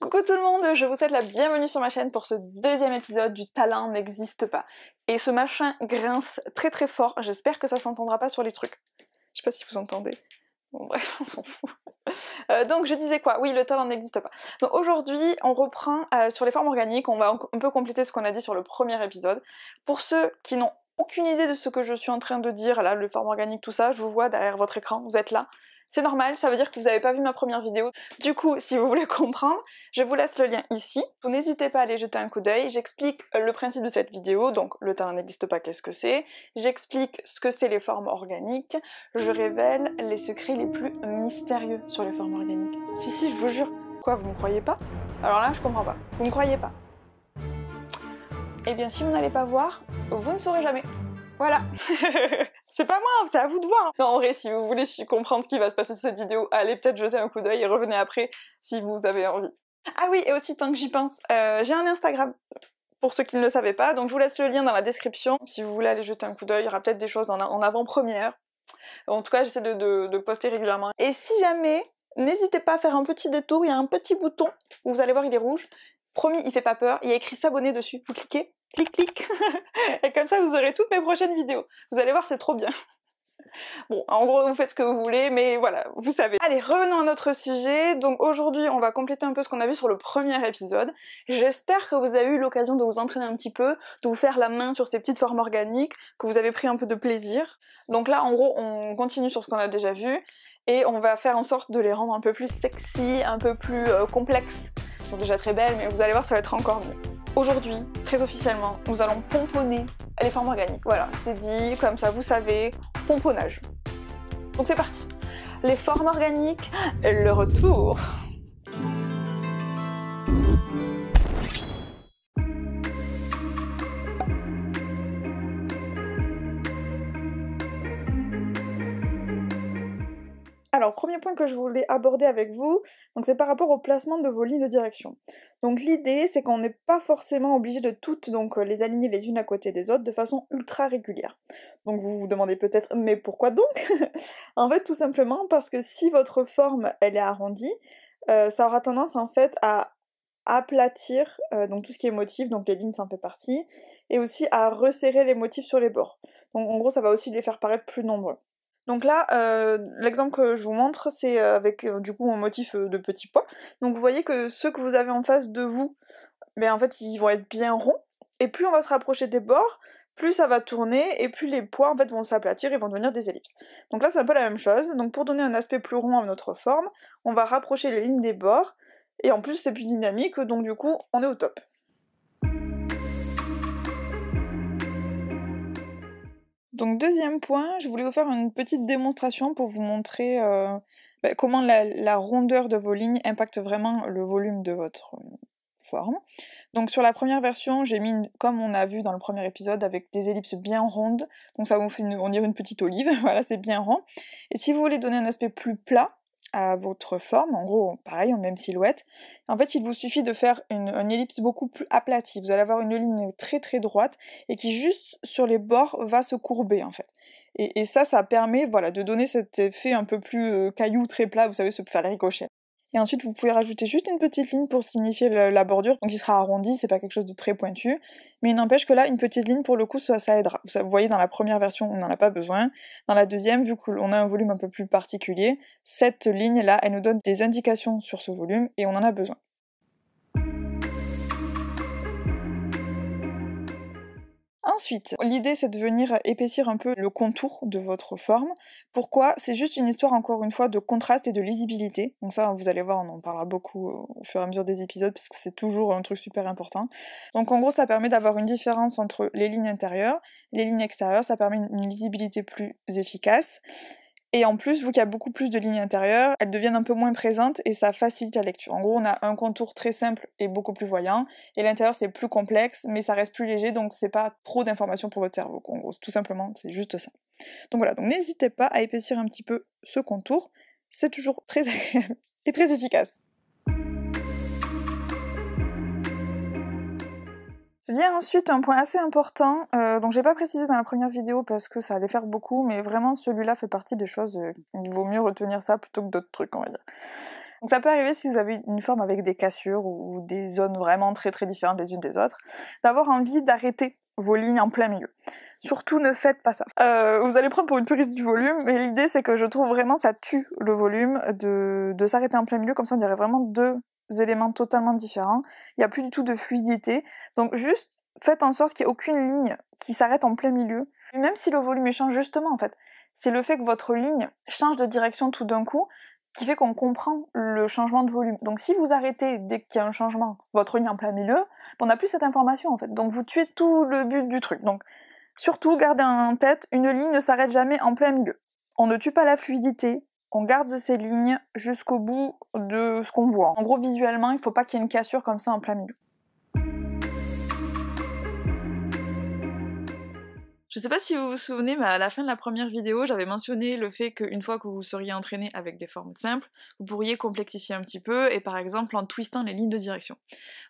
Coucou tout le monde, je vous souhaite la bienvenue sur ma chaîne pour ce deuxième épisode du talent n'existe pas. Et ce machin grince très très fort, j'espère que ça s'entendra pas sur les trucs. Je sais pas si vous entendez. Bon bref, on s'en fout. Donc je disais quoi? Oui, le talent n'existe pas. Donc aujourd'hui, on reprend sur les formes organiques, on va un peu compléter ce qu'on a dit sur le premier épisode. Pour ceux qui n'ont aucune idée de ce que je suis en train de dire, là, les formes organiques, tout ça, je vous vois derrière votre écran, vous êtes là. C'est normal, ça veut dire que vous n'avez pas vu ma première vidéo. Du coup, si vous voulez comprendre, je vous laisse le lien ici. N'hésitez pas à aller jeter un coup d'œil. J'explique le principe de cette vidéo, donc le talent n'existe pas, qu'est-ce que c'est. J'explique ce que c'est les formes organiques. Je révèle les secrets les plus mystérieux sur les formes organiques. Si, je vous jure. Quoi, vous me croyez pas? Alors là, je comprends pas. Vous me croyez pas? Eh bien, si vous n'allez pas voir, vous ne saurez jamais. Voilà. C'est pas moi, c'est à vous de voir. Non, en vrai, si vous voulez comprendre ce qui va se passer sur cette vidéo, allez peut-être jeter un coup d'œil et revenez après si vous avez envie. Ah oui, et aussi, tant que j'y pense, j'ai un Instagram, pour ceux qui ne le savaient pas, donc je vous laisse le lien dans la description. Si vous voulez aller jeter un coup d'œil, il y aura peut-être des choses en avant-première. En tout cas, j'essaie de poster régulièrement. Et si jamais, n'hésitez pas à faire un petit détour, il y a un petit bouton, où vous allez voir, il est rouge. Promis, il fait pas peur, il y a écrit s'abonner dessus. Vous cliquez, clic. Et comme ça, vous aurez toutes mes prochaines vidéos. Vous allez voir, c'est trop bien. Bon, en gros, vous faites ce que vous voulez, mais voilà, vous savez. Allez, revenons à notre sujet. Donc aujourd'hui, on va compléter un peu ce qu'on a vu sur le premier épisode. J'espère que vous avez eu l'occasion de vous entraîner un petit peu, de vous faire la main sur ces petites formes organiques, que vous avez pris un peu de plaisir. Donc là, en gros, on continue sur ce qu'on a déjà vu, et on va faire en sorte de les rendre un peu plus sexy, un peu plus complexes. Elles sont déjà très belles, mais vous allez voir, ça va être encore mieux. Aujourd'hui, très officiellement, nous allons pomponner les formes organiques. Voilà, c'est dit, comme ça vous savez, pomponnage. Donc c'est parti. Les formes organiques, le retour. Alors, premier point que je voulais aborder avec vous, donc c'est par rapport au placement de vos lignes de direction. Donc l'idée, c'est qu'on n'est pas forcément obligé de toutes les aligner les unes à côté des autres de façon ultra régulière. Donc vous vous demandez peut-être, mais pourquoi donc? En fait, tout simplement parce que si votre forme, elle est arrondie, ça aura tendance en fait à aplatir donc tout ce qui est motif, donc les lignes ça en fait partie, et aussi à resserrer les motifs sur les bords. Donc en gros, ça va aussi les faire paraître plus nombreux. Donc là, l'exemple que je vous montre, c'est avec du coup un motif de petits pois. Donc vous voyez que ceux que vous avez en face de vous, en fait ils vont être bien ronds, et plus on va se rapprocher des bords, plus ça va tourner, et plus les pois en fait vont s'aplatir et vont devenir des ellipses. Donc là c'est un peu la même chose, donc pour donner un aspect plus rond à notre forme, on va rapprocher les lignes des bords, et en plus c'est plus dynamique, donc du coup on est au top. Donc deuxième point, je voulais vous faire une petite démonstration pour vous montrer comment la rondeur de vos lignes impacte vraiment le volume de votre forme. Donc sur la première version, j'ai mis, comme on a vu dans le premier épisode, avec des ellipses bien rondes, donc ça vous fait on dirait une petite olive, voilà, c'est bien rond. Et si vous voulez donner un aspect plus plat à votre forme, en gros, pareil, en même silhouette, en fait, il vous suffit de faire une ellipse beaucoup plus aplatie. Vous allez avoir une ligne très très droite et qui, juste sur les bords, va se courber, en fait. Et ça permet, voilà, de donner cet effet un peu plus caillou, très plat, vous savez, se faire les ricochets. Et ensuite, vous pouvez rajouter juste une petite ligne pour signifier la bordure, donc il sera arrondi, c'est pas quelque chose de très pointu, mais il n'empêche que là, une petite ligne, pour le coup, ça aidera. Vous voyez, dans la première version, on n'en a pas besoin. Dans la deuxième, vu qu'on a un volume un peu plus particulier, cette ligne-là, elle nous donne des indications sur ce volume, et on en a besoin. Ensuite, l'idée c'est de venir épaissir un peu le contour de votre forme. Pourquoi? C'est juste une histoire, encore une fois, de contraste et de lisibilité. Donc ça, vous allez voir, on en parlera beaucoup au fur et à mesure des épisodes, parce que c'est toujours un truc super important. Donc en gros, ça permet d'avoir une différence entre les lignes intérieures et les lignes extérieures, ça permet une lisibilité plus efficace. Et en plus, vu qu'il y a beaucoup plus de lignes intérieures, elles deviennent un peu moins présentes et ça facilite la lecture. En gros, on a un contour très simple et beaucoup plus voyant, et l'intérieur c'est plus complexe, mais ça reste plus léger, donc c'est pas trop d'informations pour votre cerveau. En gros, tout simplement, c'est juste ça. Donc voilà, donc n'hésitez pas à épaissir un petit peu ce contour, c'est toujours très agréable et très efficace. Vient ensuite un point assez important, donc j'ai pas précisé dans la première vidéo parce que ça allait faire beaucoup, mais vraiment celui-là fait partie des choses, il vaut mieux retenir ça plutôt que d'autres trucs, on va dire. Donc ça peut arriver si vous avez une forme avec des cassures ou des zones vraiment très très différentes les unes des autres, d'avoir envie d'arrêter vos lignes en plein milieu. Surtout ne faites pas ça. Vous allez prendre pour une puriste du volume, mais l'idée c'est que je trouve vraiment ça tue le volume de s'arrêter en plein milieu, comme ça on dirait vraiment deux éléments totalement différents. Il n'y a plus du tout de fluidité. Donc juste faites en sorte qu'il n'y ait aucune ligne qui s'arrête en plein milieu. Même si le volume change justement en fait, c'est le fait que votre ligne change de direction tout d'un coup qui fait qu'on comprend le changement de volume. Donc si vous arrêtez dès qu'il y a un changement, votre ligne en plein milieu, on n'a plus cette information en fait. Donc vous tuez tout le but du truc. Donc surtout gardez en tête, une ligne ne s'arrête jamais en plein milieu. On ne tue pas la fluidité, on garde ces lignes jusqu'au bout de ce qu'on voit. En gros visuellement, il ne faut pas qu'il y ait une cassure comme ça en plein milieu. Je sais pas si vous vous souvenez, mais à la fin de la première vidéo, j'avais mentionné le fait qu'une fois que vous seriez entraîné avec des formes simples, vous pourriez complexifier un petit peu, et par exemple en twistant les lignes de direction.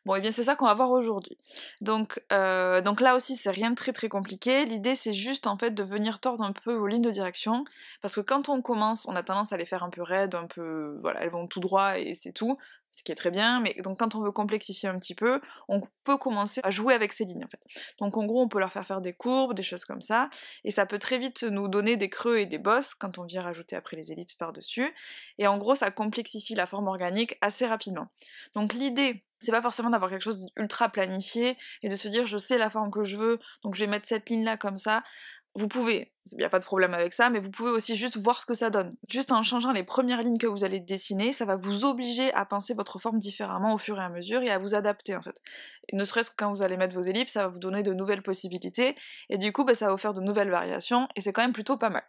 Bon, et bien c'est ça qu'on va voir aujourd'hui. Donc là aussi, c'est rien de très très compliqué. L'idée, c'est juste en fait de venir tordre un peu vos lignes de direction, parce que quand on commence, on a tendance à les faire un peu raides, un peu... voilà, elles vont tout droit et c'est tout. Ce qui est très bien, mais donc quand on veut complexifier un petit peu, on peut commencer à jouer avec ces lignes en fait. Donc en gros, on peut leur faire des courbes, des choses comme ça, et ça peut très vite nous donner des creux et des bosses quand on vient rajouter après les ellipses par-dessus, et en gros, ça complexifie la forme organique assez rapidement. Donc l'idée, c'est pas forcément d'avoir quelque chose d'ultra planifié et de se dire je sais la forme que je veux, donc je vais mettre cette ligne là comme ça. Vous pouvez, il n'y a pas de problème avec ça, mais vous pouvez aussi juste voir ce que ça donne. Juste en changeant les premières lignes que vous allez dessiner, ça va vous obliger à penser votre forme différemment au fur et à mesure et à vous adapter en fait. Et ne serait-ce que quand vous allez mettre vos ellipses, ça va vous donner de nouvelles possibilités, et du coup ça va vous faire de nouvelles variations, et c'est quand même plutôt pas mal.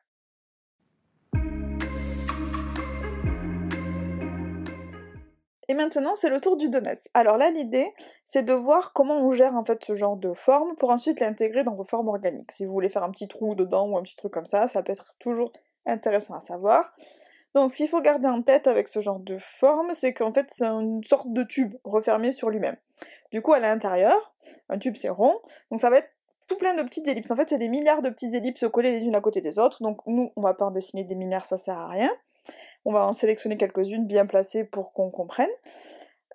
Et maintenant, c'est le tour du donut. Alors là, l'idée, c'est de voir comment on gère en fait ce genre de forme pour ensuite l'intégrer dans vos formes organiques. Si vous voulez faire un petit trou dedans ou un petit truc comme ça peut être toujours intéressant à savoir. Donc ce qu'il faut garder en tête avec ce genre de forme, c'est qu'en fait c'est une sorte de tube refermé sur lui-même. Du coup à l'intérieur, un tube c'est rond, donc ça va être tout plein de petites ellipses. En fait c'est des milliards de petites ellipses collées les unes à côté des autres, donc nous on va pas en dessiner des milliards, ça sert à rien. On va en sélectionner quelques-unes bien placées pour qu'on comprenne.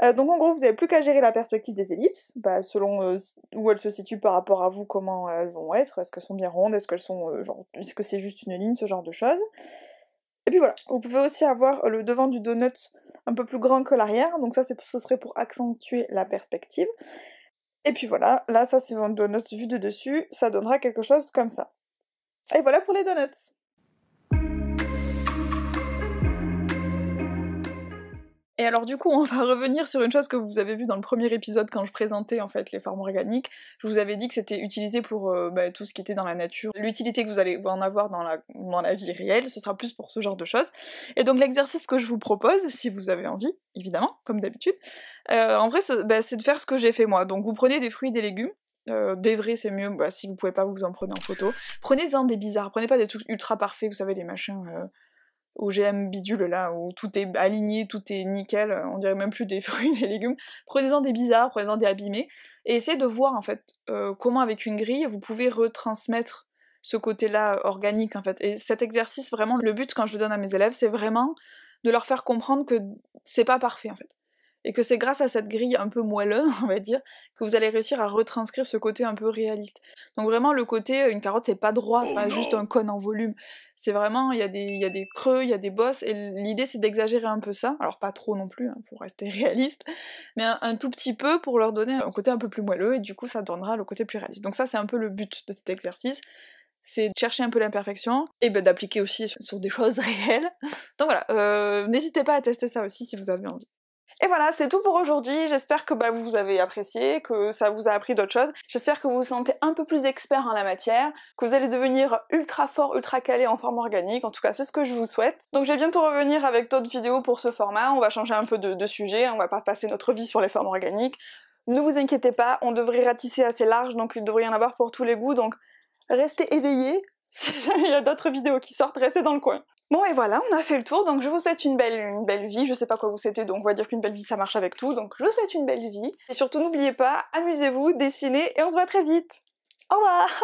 Donc en gros, vous n'avez plus qu'à gérer la perspective des ellipses, selon où elles se situent par rapport à vous, comment elles vont être, est-ce qu'elles sont bien rondes, est-ce qu'elles sont est-ce que c'est juste une ligne, ce genre de choses. Et puis voilà, vous pouvez aussi avoir le devant du donut un peu plus grand que l'arrière, donc ça ce serait pour accentuer la perspective. Et puis voilà, là ça c'est un donut vu de dessus, ça donnera quelque chose comme ça. Et voilà pour les donuts. Et alors du coup, on va revenir sur une chose que vous avez vue dans le premier épisode quand je présentais en fait les formes organiques. Je vous avais dit que c'était utilisé pour tout ce qui était dans la nature. L'utilité que vous allez en avoir dans la vie réelle, ce sera plus pour ce genre de choses. Et donc l'exercice que je vous propose, si vous avez envie, évidemment, comme d'habitude, en vrai c'est de faire ce que j'ai fait moi. Donc vous prenez des fruits et des légumes, des vrais c'est mieux, si vous pouvez pas vous en prenez en photo. Prenez-en des bizarres, prenez pas des trucs ultra parfaits, vous savez les machins... OGM bidule là, où tout est aligné, tout est nickel, on dirait même plus des fruits, des légumes. Prenez-en des bizarres, prenez-en des abîmés, et essayez de voir en fait comment avec une grille vous pouvez retransmettre ce côté-là organique en fait. Et cet exercice, vraiment, le but quand je le donne à mes élèves, c'est vraiment de leur faire comprendre que c'est pas parfait en fait. Et que c'est grâce à cette grille un peu moelleuse, on va dire, que vous allez réussir à retranscrire ce côté un peu réaliste. Donc vraiment le côté, une carotte c'est pas droit, c'est pas juste un cône en volume. C'est vraiment, il y a des creux, il y a des bosses, et l'idée c'est d'exagérer un peu ça, alors pas trop non plus, pour rester réaliste, mais un tout petit peu pour leur donner un côté un peu plus moelleux, et du coup ça donnera le côté plus réaliste. Donc ça c'est un peu le but de cet exercice, c'est de chercher un peu l'imperfection, et d'appliquer aussi sur des choses réelles. Donc voilà, n'hésitez pas à tester ça aussi si vous avez envie. Et voilà, c'est tout pour aujourd'hui, j'espère que vous avez apprécié, que ça vous a appris d'autres choses, j'espère que vous vous sentez un peu plus expert en la matière, que vous allez devenir ultra fort, ultra calé en forme organique, en tout cas c'est ce que je vous souhaite. Donc je vais bientôt revenir avec d'autres vidéos pour ce format, on va changer un peu de sujet, on va pas passer notre vie sur les formes organiques. Ne vous inquiétez pas, on devrait ratisser assez large, donc il devrait y en avoir pour tous les goûts, donc restez éveillés, si jamais il y a d'autres vidéos qui sortent, restez dans le coin. Bon et voilà, on a fait le tour, donc je vous souhaite une belle vie, je sais pas quoi vous souhaitez, donc on va dire qu'une belle vie ça marche avec tout, donc je vous souhaite une belle vie, et surtout n'oubliez pas, amusez-vous, dessinez, et on se voit très vite. Au revoir.